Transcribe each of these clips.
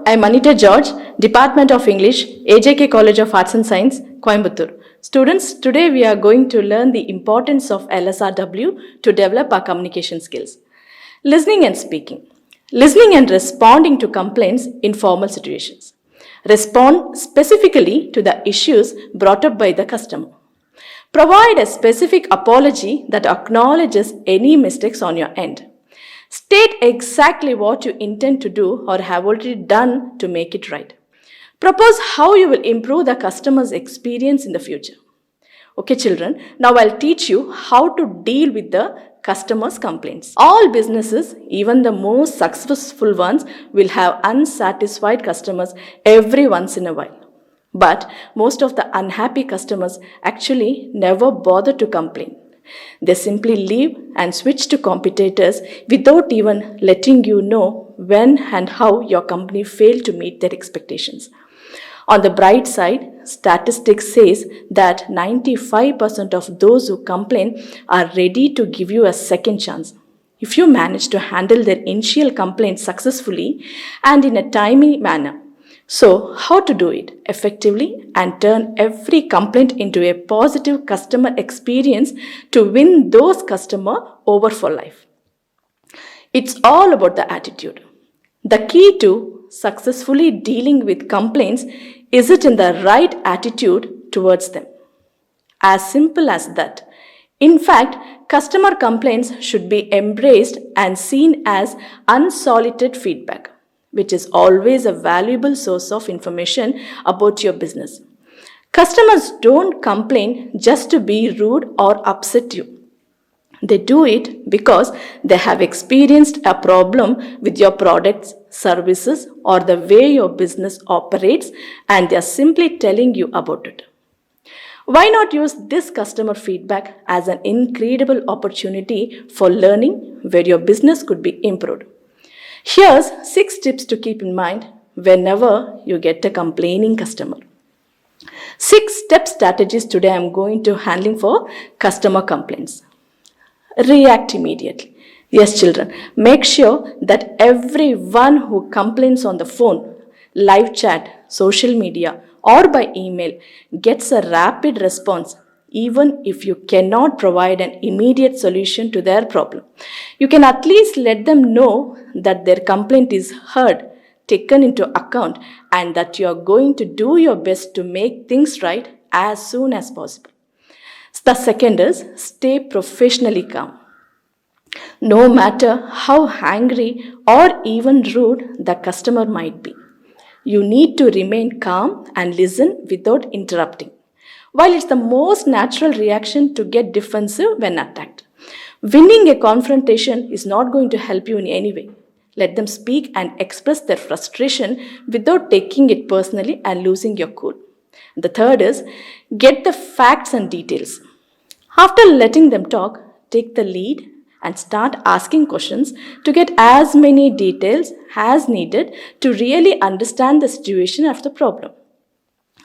I am Anita George, Department of English, AJK College of Arts and Science, Coimbatore. Students, today we are going to learn the importance of LSRW to develop our communication skills. Listening and speaking. Listening and responding to complaints in formal situations. Respond specifically to the issues brought up by the customer. Provide a specific apology that acknowledges any mistakes on your end. State exactly what you intend to do or have already done to make it right. Propose how you will improve the customer's experience in the future. Okay, children, now I'll teach you how to deal with the customer's complaints. All businesses, even the most successful ones, will have unsatisfied customers every once in a while. But most of the unhappy customers actually never bother to complain. They simply leave and switch to competitors without even letting you know when and how your company failed to meet their expectations. On the bright side, statistics says that 95% of those who complain are ready to give you a second chance. If you manage to handle their initial complaint successfully and in a timely manner. So, how to do it effectively and turn every complaint into a positive customer experience to win those customers over for life. It's all about the attitude. The key to successfully dealing with complaints is it in the right attitude towards them. As simple as that. In fact, customer complaints should be embraced and seen as unsolicited feedback, which is always a valuable source of information about your business. Customers don't complain just to be rude or upset you. They do it because they have experienced a problem with your products, services, or the way your business operates, and they are simply telling you about it. Why not use this customer feedback as an incredible opportunity for learning where your business could be improved? Here's 6 tips to keep in mind whenever you get a complaining customer. 6-step strategies today I'm going to handling for customer complaints. React immediately. Yes, children, make sure that everyone who complains on the phone, live chat, social media, or by email gets a rapid response, even if you cannot provide an immediate solution to their problem. You can at least let them know that their complaint is heard, taken into account, and that you are going to do your best to make things right as soon as possible. The second is stay professionally calm. No matter how angry or even rude the customer might be, you need to remain calm and listen without interrupting. While it's the most natural reaction to get defensive when attacked, winning a confrontation is not going to help you in any way. Let them speak and express their frustration without taking it personally and losing your cool. The third is get the facts and details. After letting them talk, take the lead and start asking questions to get as many details as needed to really understand the situation of the problem.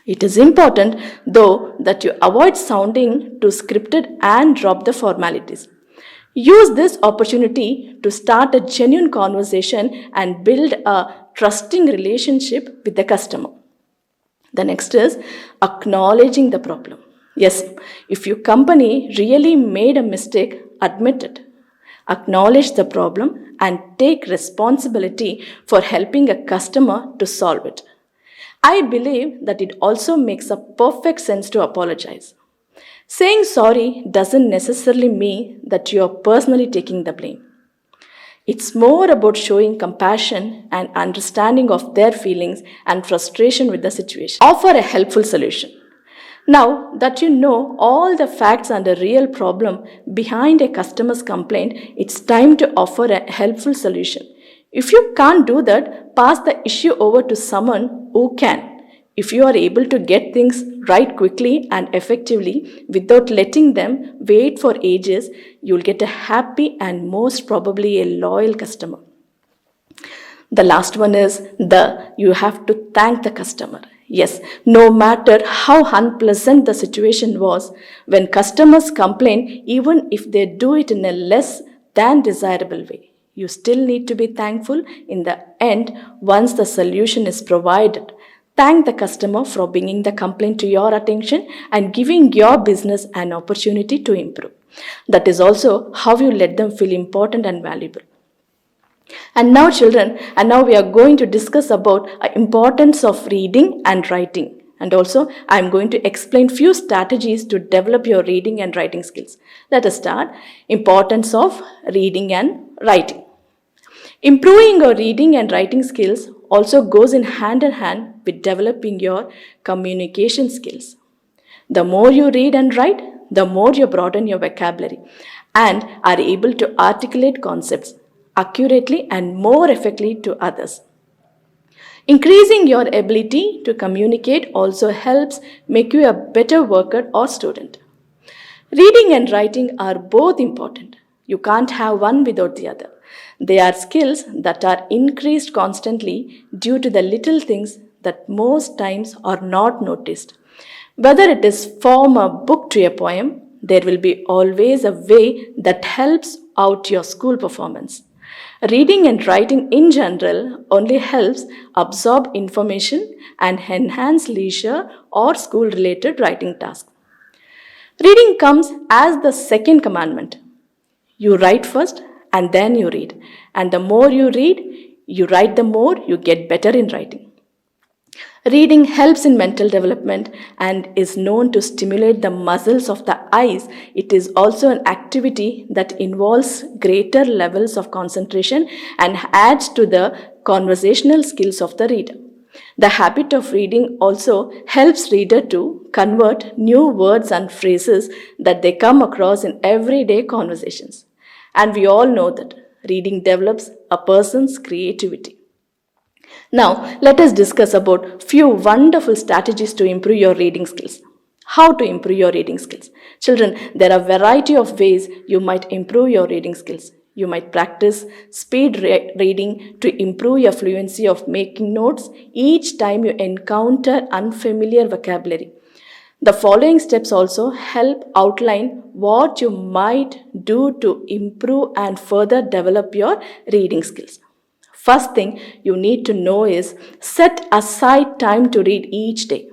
It is important, though, that you avoid sounding too scripted and drop the formalities. Use this opportunity to start a genuine conversation and build a trusting relationship with the customer. The next is acknowledging the problem. Yes, if your company really made a mistake, admit it. Acknowledge the problem and take responsibility for helping a customer to solve it. I believe that it also makes a perfect sense to apologize. Saying sorry doesn't necessarily mean that you're personally taking the blame. It's more about showing compassion and understanding of their feelings and frustration with the situation. Offer a helpful solution. Now that you know all the facts and the real problem behind a customer's complaint, it's time to offer a helpful solution. If you can't do that, pass the issue over to someone who can. If you are able to get things right quickly and effectively without letting them wait for ages, you'll get a happy and most probably a loyal customer. The last one is you have to thank the customer. Yes, no matter how unpleasant the situation was, when customers complain, even if they do it in a less than desirable way, You still need to be thankful in the end once the solution is provided. Thank the customer for bringing the complaint to your attention and giving your business an opportunity to improve. That is also how you let them feel important and valuable. And now children, we are going to discuss about importance of reading and writing. And also I am going to explain few strategies to develop your reading and writing skills. Let us start. Importance of reading and writing. Improving your reading and writing skills also goes in hand with developing your communication skills. The more you read and write, the more you broaden your vocabulary and are able to articulate concepts accurately and more effectively to others. Increasing your ability to communicate also helps make you a better worker or student. Reading and writing are both important. You can't have one without the other. They are skills that are increased constantly due to the little things that most times are not noticed. Whether it is from a book to a poem, there will be always a way that helps out your school performance. Reading and writing in general only helps absorb information and enhance leisure or school-related writing tasks. Reading comes as the second commandment. You write first and then you read. And the more you read, you write, the more you get better in writing. Reading helps in mental development and is known to stimulate the muscles of the eyes. It is also an activity that involves greater levels of concentration and adds to the conversational skills of the reader. The habit of reading also helps reader to convert new words and phrases that they come across in everyday conversations. And we all know that reading develops a person's creativity. Now, let us discuss about few wonderful strategies to improve your reading skills. How to improve your reading skills? Children, there are a variety of ways you might improve your reading skills. You might practice speed reading to improve your fluency of making notes each time you encounter unfamiliar vocabulary. The following steps also help outline what you might do to improve and further develop your reading skills. First thing you need to know is set aside time to read each day.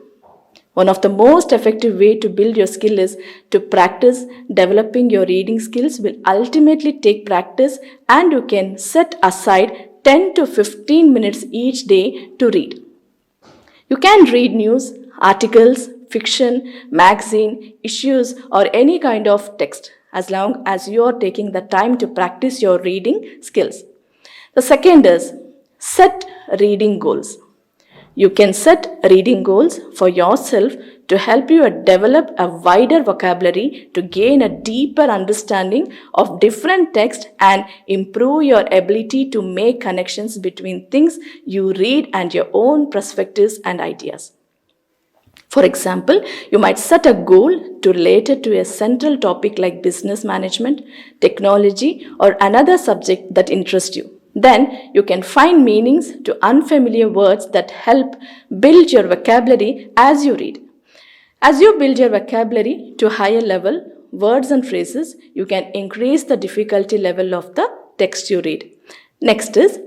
One of the most effective way to build your skill is to practice. Developing your reading skills will ultimately take practice, and you can set aside 10 to 15 minutes each day to read. You can read news, articles, fiction, magazine, issues, or any kind of text as long as you are taking the time to practice your reading skills. The second is set reading goals. You can set reading goals for yourself to help you develop a wider vocabulary, to gain a deeper understanding of different texts and improve your ability to make connections between things you read and your own perspectives and ideas. For example, you might set a goal to relate it to a central topic like business management, technology, or another subject that interests you. Then you can find meanings to unfamiliar words that help build your vocabulary as you read. As you build your vocabulary to higher level words and phrases, you can increase the difficulty level of the text you read. Next is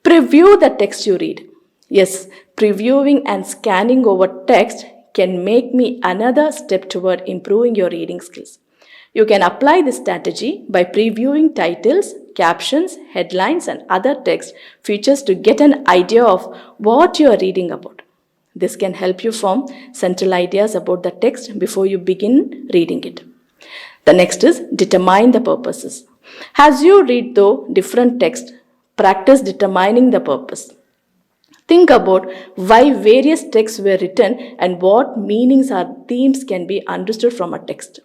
preview the text you read. Yes, previewing and scanning over text can make me another step toward improving your reading skills. You can apply this strategy by previewing titles, captions, headlines, and other text features to get an idea of what you are reading about. This can help you form central ideas about the text before you begin reading it. The next is determine the purposes. As you read through different texts, practice determining the purpose. Think about why various texts were written and what meanings or themes can be understood from a text.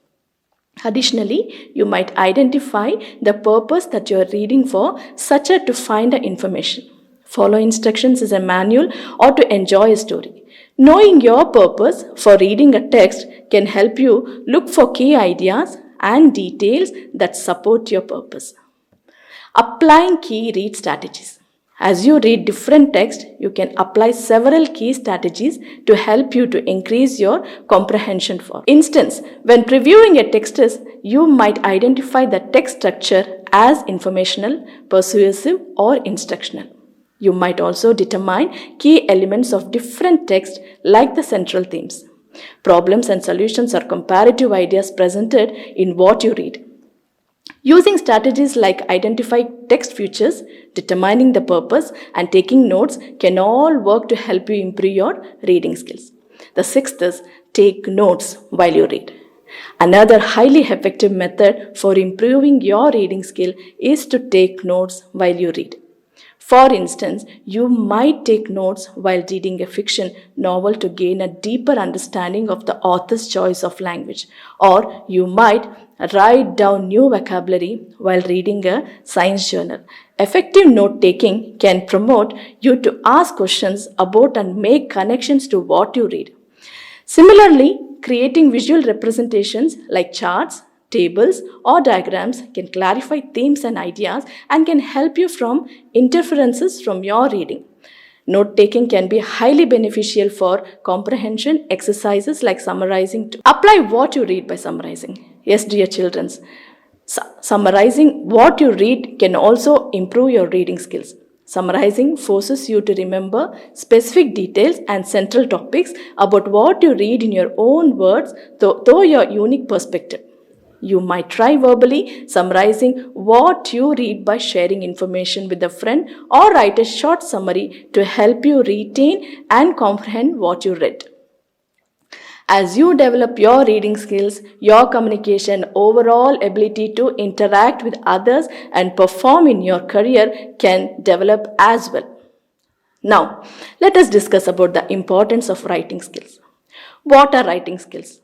Additionally, you might identify the purpose that you are reading for, such as to find the information, follow instructions as a manual, or to enjoy a story. Knowing your purpose for reading a text can help you look for key ideas and details that support your purpose. Applying key read strategies. As you read different text, you can apply several key strategies to help you to increase your comprehension. For instance, when previewing a text, you might identify the text structure as informational, persuasive, or instructional. You might also determine key elements of different text like the central themes. Problems and solutions are comparative ideas presented in what you read. Using strategies like identifying text features, determining the purpose, and taking notes can all work to help you improve your reading skills. The sixth is take notes while you read. Another highly effective method for improving your reading skill is to take notes while you read. For instance, you might take notes while reading a fiction novel to gain a deeper understanding of the author's choice of language, or you might write down new vocabulary while reading a science journal. Effective note taking can promote you to ask questions about and make connections to what you read. Similarly, creating visual representations like charts, tables, or diagrams can clarify themes and ideas and can help you from interferences from your reading. Note taking can be highly beneficial for comprehension exercises like summarizing. Apply what you read by summarizing. Yes, dear children, summarizing what you read can also improve your reading skills. Summarizing forces you to remember specific details and central topics about what you read in your own words, though your unique perspective. You might try verbally summarizing what you read by sharing information with a friend or write a short summary to help you retain and comprehend what you read. As you develop your reading skills, your communication, overall ability to interact with others and perform in your career can develop as well. Now, let us discuss about the importance of writing skills. What are writing skills?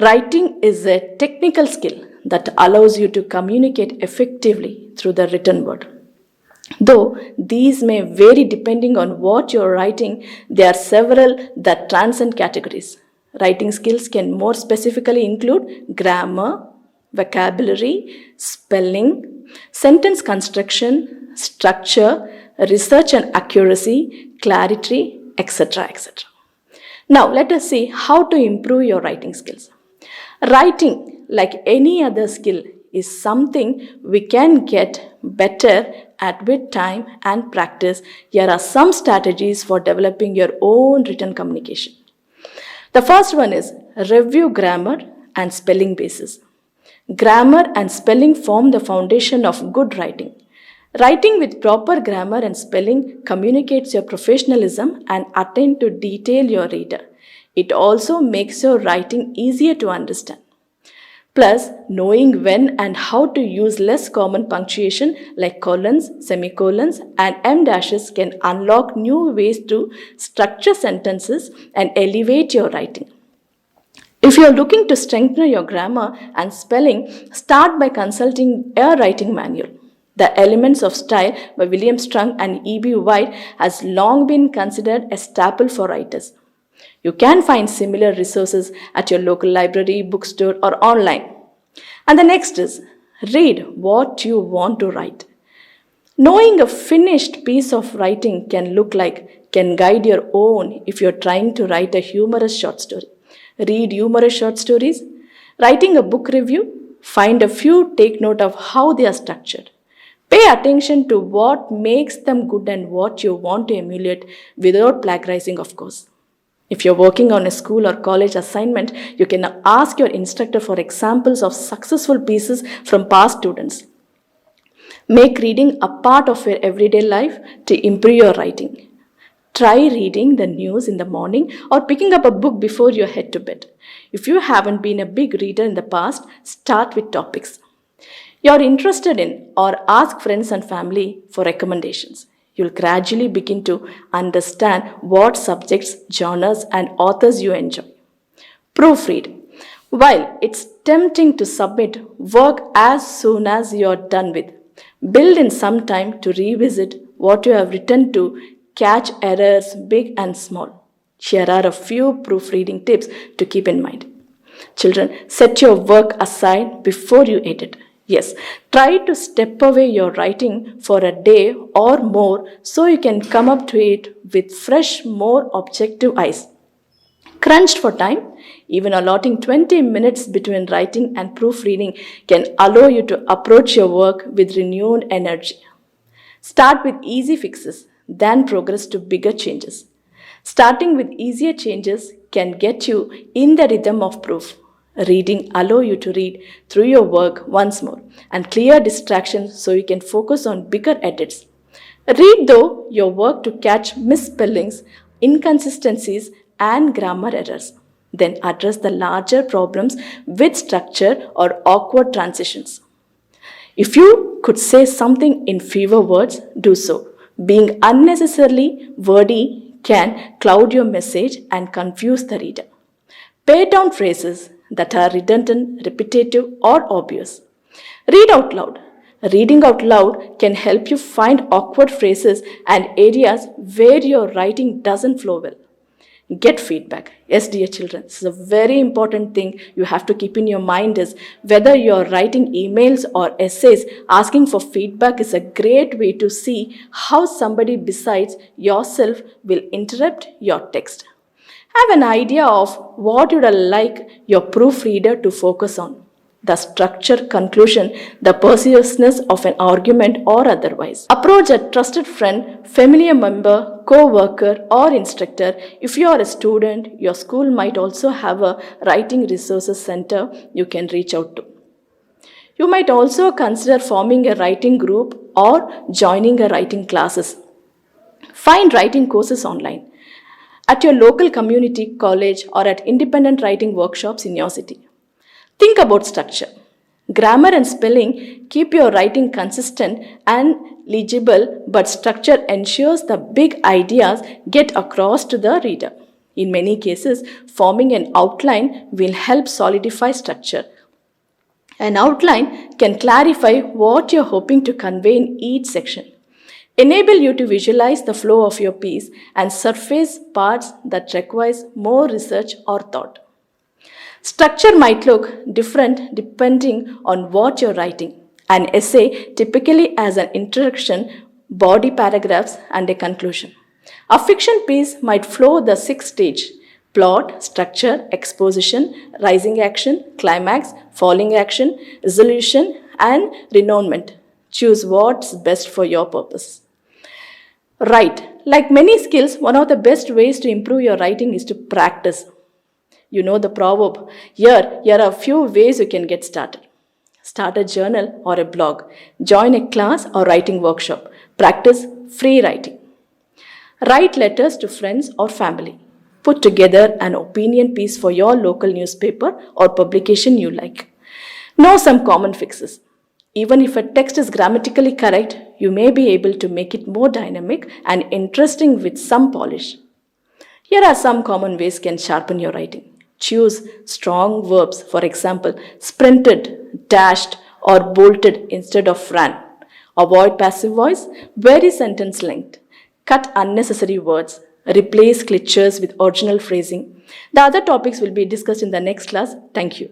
Writing is a technical skill that allows you to communicate effectively through the written word. Though these may vary depending on what you're writing, there are several that transcend categories. Writing skills can more specifically include grammar, vocabulary, spelling, sentence construction, structure, research and accuracy, clarity, etc. etc. Now, let us see how to improve your writing skills. Writing, like any other skill, is something we can get better at with time and practice. Here are some strategies for developing your own written communication. The first one is review grammar and spelling basis. Grammar and spelling form the foundation of good writing. Writing with proper grammar and spelling communicates your professionalism and attend to detail your reader. It also makes your writing easier to understand. Plus, knowing when and how to use less common punctuation like colons, semicolons, and em dashes can unlock new ways to structure sentences and elevate your writing. If you are looking to strengthen your grammar and spelling, start by consulting a writing manual. The Elements of Style by William Strunk and E.B. White has long been considered a staple for writers. You can find similar resources at your local library, bookstore, or online. And the next is read what you want to write. Knowing a finished piece of writing can guide your own if you're trying to write a humorous short story. Read humorous short stories. Writing a book review, find a few, take note of how they are structured. Pay attention to what makes them good and what you want to emulate without plagiarizing, of course. If you're working on a school or college assignment, you can ask your instructor for examples of successful pieces from past students. Make reading a part of your everyday life to improve your writing. Try reading the news in the morning or picking up a book before you head to bed. If you haven't been a big reader in the past, start with topics you're interested in or ask friends and family for recommendations. You'll gradually begin to understand what subjects, genres, and authors you enjoy. Proofread. While it's tempting to submit work as soon as you're done with, build in some time to revisit what you have written to catch errors big and small. Here are a few proofreading tips to keep in mind. Children, set your work aside before you edit. Yes, try to step away your writing for a day or more so you can come up to it with fresh, more objective eyes. Crunched for time, even allotting 20 minutes between writing and proofreading can allow you to approach your work with renewed energy. Start with easy fixes, then progress to bigger changes. Starting with easier changes can get you in the rhythm of proof. Reading allow you to read through your work once more and clear distractions so you can focus on bigger edits. Read though your work to catch misspellings, inconsistencies, and grammar errors. Then address the larger problems with structure or awkward transitions. If you could say something in fewer words, do so. Being unnecessarily wordy can cloud your message and confuse the reader. Pare down phrases that are redundant, repetitive, or obvious. Read out loud. Reading out loud can help you find awkward phrases and areas where your writing doesn't flow well. Get feedback. Yes, dear children, this is a very important thing you have to keep in your mind is whether you're writing emails or essays, asking for feedback is a great way to see how somebody besides yourself will interrupt your text. Have an idea of what you'd like your proofreader to focus on. The structure, conclusion, the persuasiveness of an argument or otherwise. Approach a trusted friend, familiar member, co-worker or instructor. If you are a student, your school might also have a writing resources center you can reach out to. You might also consider forming a writing group or joining a writing classes. Find writing courses online at your local community college or at independent writing workshops in your city. Think about structure. Grammar and spelling keep your writing consistent and legible, but structure ensures the big ideas get across to the reader. In many cases, forming an outline will help solidify structure. An outline can clarify what you're hoping to convey in each section, enable you to visualize the flow of your piece, and surface parts that require more research or thought. Structure might look different depending on what you're writing. An essay typically has an introduction, body paragraphs, and a conclusion. A fiction piece might flow the 6-stage: plot, structure, exposition, rising action, climax, falling action, resolution, and renouement. Choose what's best for your purpose. Write. Like many skills, one of the best ways to improve your writing is to practice. You know the proverb. Here are a few ways you can get started. Start a journal or a blog. Join a class or writing workshop. Practice free writing. Write letters to friends or family. Put together an opinion piece for your local newspaper or publication you like. Know some common fixes. Even if a text is grammatically correct, you may be able to make it more dynamic and interesting with some polish. Here are some common ways you can sharpen your writing. Choose strong verbs, for example, sprinted, dashed, or bolted instead of ran. Avoid passive voice, vary sentence length. Cut unnecessary words. Replace clichés with original phrasing. The other topics will be discussed in the next class. Thank you.